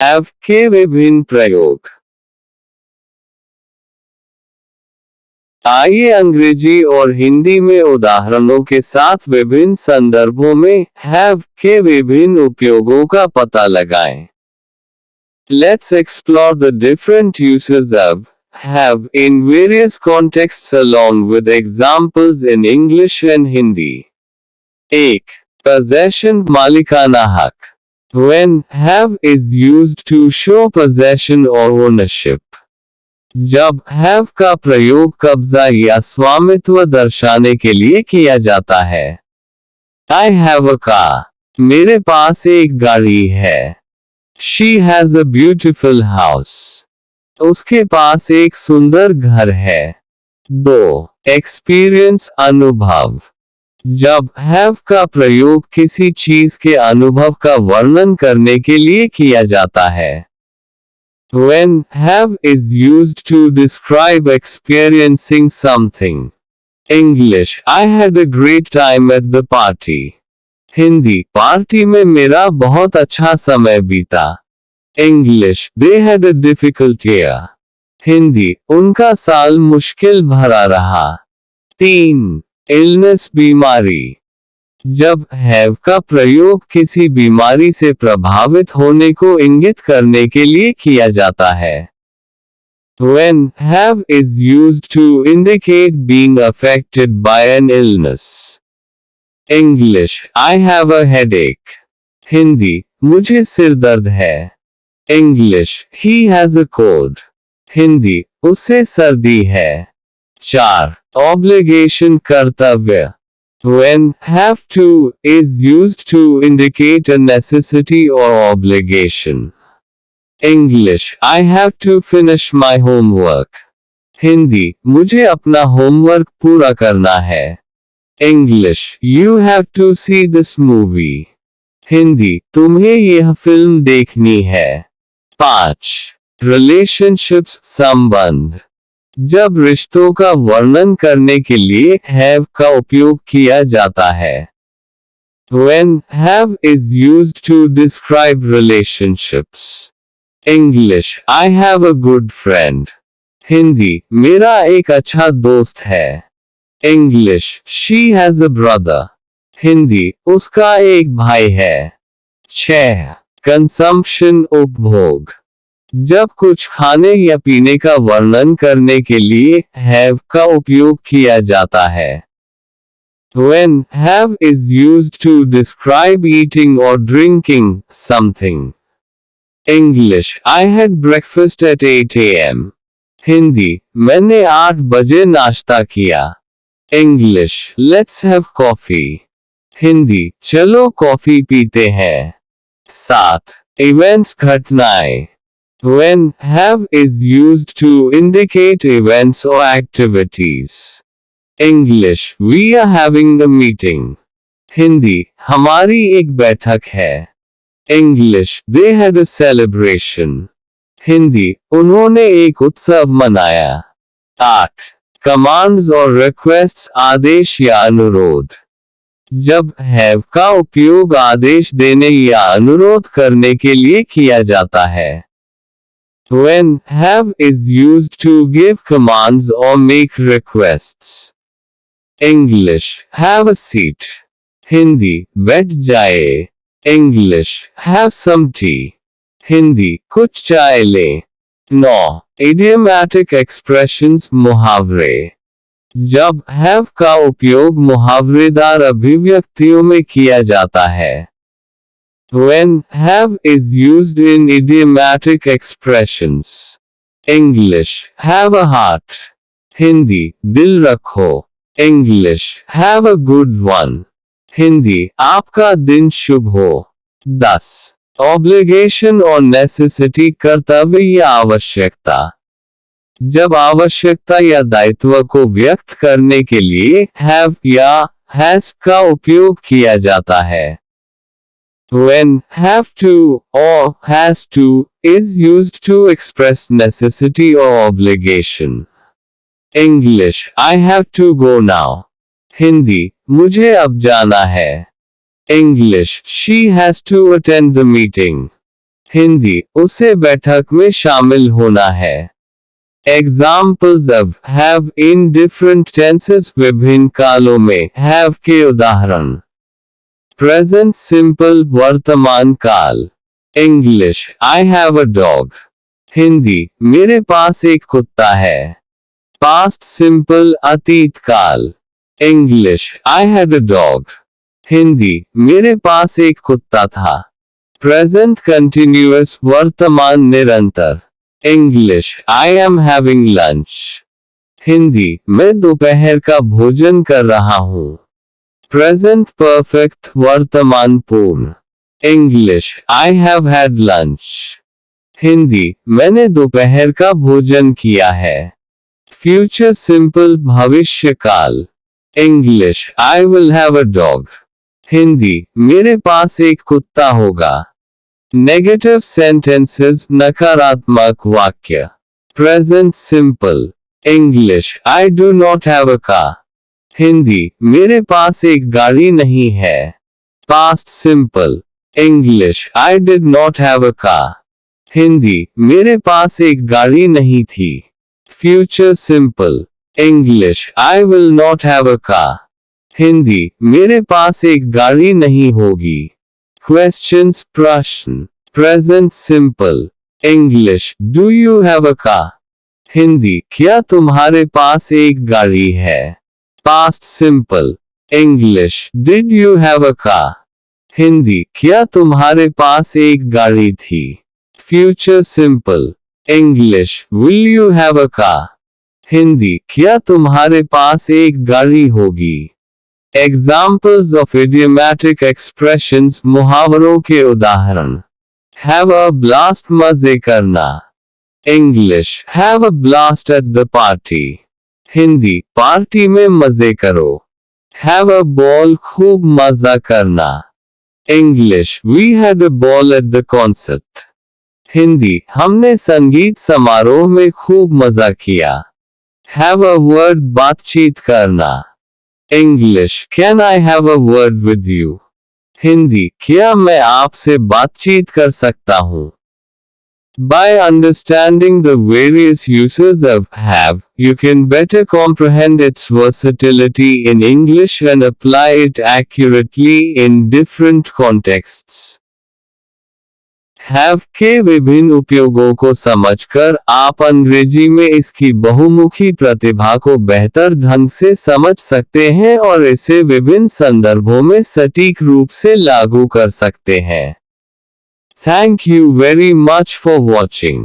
have के विभिन्न प्रयोग। आइए अंग्रेजी और हिंदी में उदाहरणों के साथ विभिन्न संदर्भों में have के विभिन्न उपयोगों का पता लगाएं। Let's explore the different uses of have in various contexts along with examples in English and Hindi. 1. Possession मालिकाना हक. When have is used to show possession or ownership. जब have का प्रयोग कब्जा या स्वामित्व दर्शाने के लिए किया जाता है। I have a car. मेरे पास एक गाड़ी है। She has a beautiful house. उसके पास एक सुंदर घर है। 2. Experience अनुभव. जब have का प्रयोग किसी चीज के अनुभव का वर्णन करने के लिए किया जाता है। When have is used to describe experiencing something. English I had a great time at the party. Hindi party में मेरा बहुत अच्छा समय बीता। English they had a difficult year. Hindi उनका साल मुश्किल भरा रहा। 3. Illness बीमारी. जब have का प्रयोग किसी बीमारी से प्रभावित होने को इंगित करने के लिए किया जाता है। When have is used to indicate being affected by an illness. English I have a headache. Hindi मुझे सिर दर्द है। English he has a cold. Hindi उसे सर्दी है। 4. Obligation कर्तव्य. When have to is used to indicate a necessity or obligation. English I have to finish my homework. Hindi मुझे अपना होमवर्क पूरा करना है। English you have to see this movie. Hindi तुम्हें यह फिल्म देखनी है। 5. Relationships संबंध. जब रिश्तों का वर्णन करने के लिए have का उपयोग किया जाता है। When have is used to describe relationships. English I have a good friend. Hindi मेरा एक अच्छा दोस्त है। English she has a brother. Hindi उसका एक भाई है। 6. Consumption उपभोग. जब कुछ खाने या पीने का वर्णन करने के लिए have का उपयोग किया जाता है। When have is used to describe eating or drinking something. English I had breakfast at 8 a.m. Hindi मैंने 8 बजे नाश्ता किया। English let's have coffee. Hindi चलो कॉफी पीते हैं। 7. Events घटनाएं. When have is used to indicate events or activities. English we are having a meeting. Hindi हमारी एक बैठक है। English they had a celebration. Hindi उन्होंने एक उत्सव मनाया। 8. Commands or requests आदेश या अनुरोध. जब have का उपयोग आदेश देने या अनुरोध करने के लिए किया जाता है। When have is used to give commands or make requests. English have a seat. Hindi बैठ जाए। English have some tea. Hindi कुछ चाय ले। 9. Idiomatic expressions मुहावरे. जब have का उपयोग मुहावरेदार अभिव्यक्तियों में किया जाता है। When have is used in idiomatic expressions. English have a heart. Hindi दिल रखो। English have a good one. Hindi आपका दिन शुभ हो। 10. Obligation और necessity कर्तव्य या आवश्यकता. जब आवश्यकता या दायित्व को व्यक्त करने के लिए have या has का उपयोग किया जाता है। When have to or has to is used to express necessity or obligation. English I have to go now. Hindi मुझे अब जाना है। English she has to attend the meeting. Hindi, उसे बैठक में शामिल होना है। Examples of have in different tenses, विभिन्न कालों में have के उदाहरण। Present simple वर्तमान काल। English, I have a dog. Hindi, मेरे पास एक कुत्ता है। Past simple अतीत काल। English, I had a dog. Hindi, मेरे पास एक कुत्ता था। Present continuous वर्तमान निरंतर। English, I am having lunch. Hindi, मैं दोपहर का भोजन कर रहा हूँ। Present perfect वर्तमान पूर्ण। English, I have had lunch. Hindi, मैंने दोपहर का भोजन किया है। Future simple भविष्य काल। English, I will have a dog. Hindi, मेरे पास एक कुत्ता होगा। Negative sentences नकारात्मक वाक्य। Present simple। English, I do not have a car. Hindi, मेरे पास एक गाड़ी नहीं है। Past simple। English, I did not have a car. Hindi, मेरे पास एक गाड़ी नहीं थी। Future simple। English, I will not have a car. Hindi, मेरे पास एक गाड़ी नहीं होगी। Questions प्रश्न। Present simple। English, do you have a car? Hindi, क्या तुम्हारे पास एक गाड़ी है? Past simple। English, did you have a car? Hindi, क्या तुम्हारे पास एक गाड़ी थी? Future simple। English, will you have a car? Hindi, क्या तुम्हारे पास एक गाड़ी होगी? Examples of idiomatic expressions मुहावरों के उदाहरण। Have a blast मजे करना। English, have a blast at the party. Hindi, party में मजे करो। Have a ball खूब मजा करना। English, we had a ball at the concert. Hindi, हमने संगीत समारोह में खूब मजा किया। Have a word बातचीत करना। English, can I have a word with you? Hindi, क्या मैं आपसे बातचीत कर सकता हूँ? By understanding the various uses of have, you can better comprehend its versatility in English and apply it accurately in different contexts. Have के विभिन्न उपयोगों को समझकर आप अंग्रेजी में इसकी बहुमुखी प्रतिभा को बेहतर ढंग से समझ सकते हैं और इसे विभिन्न संदर्भों में सटीक रूप से लागू कर सकते हैं। Thank you very much for watching.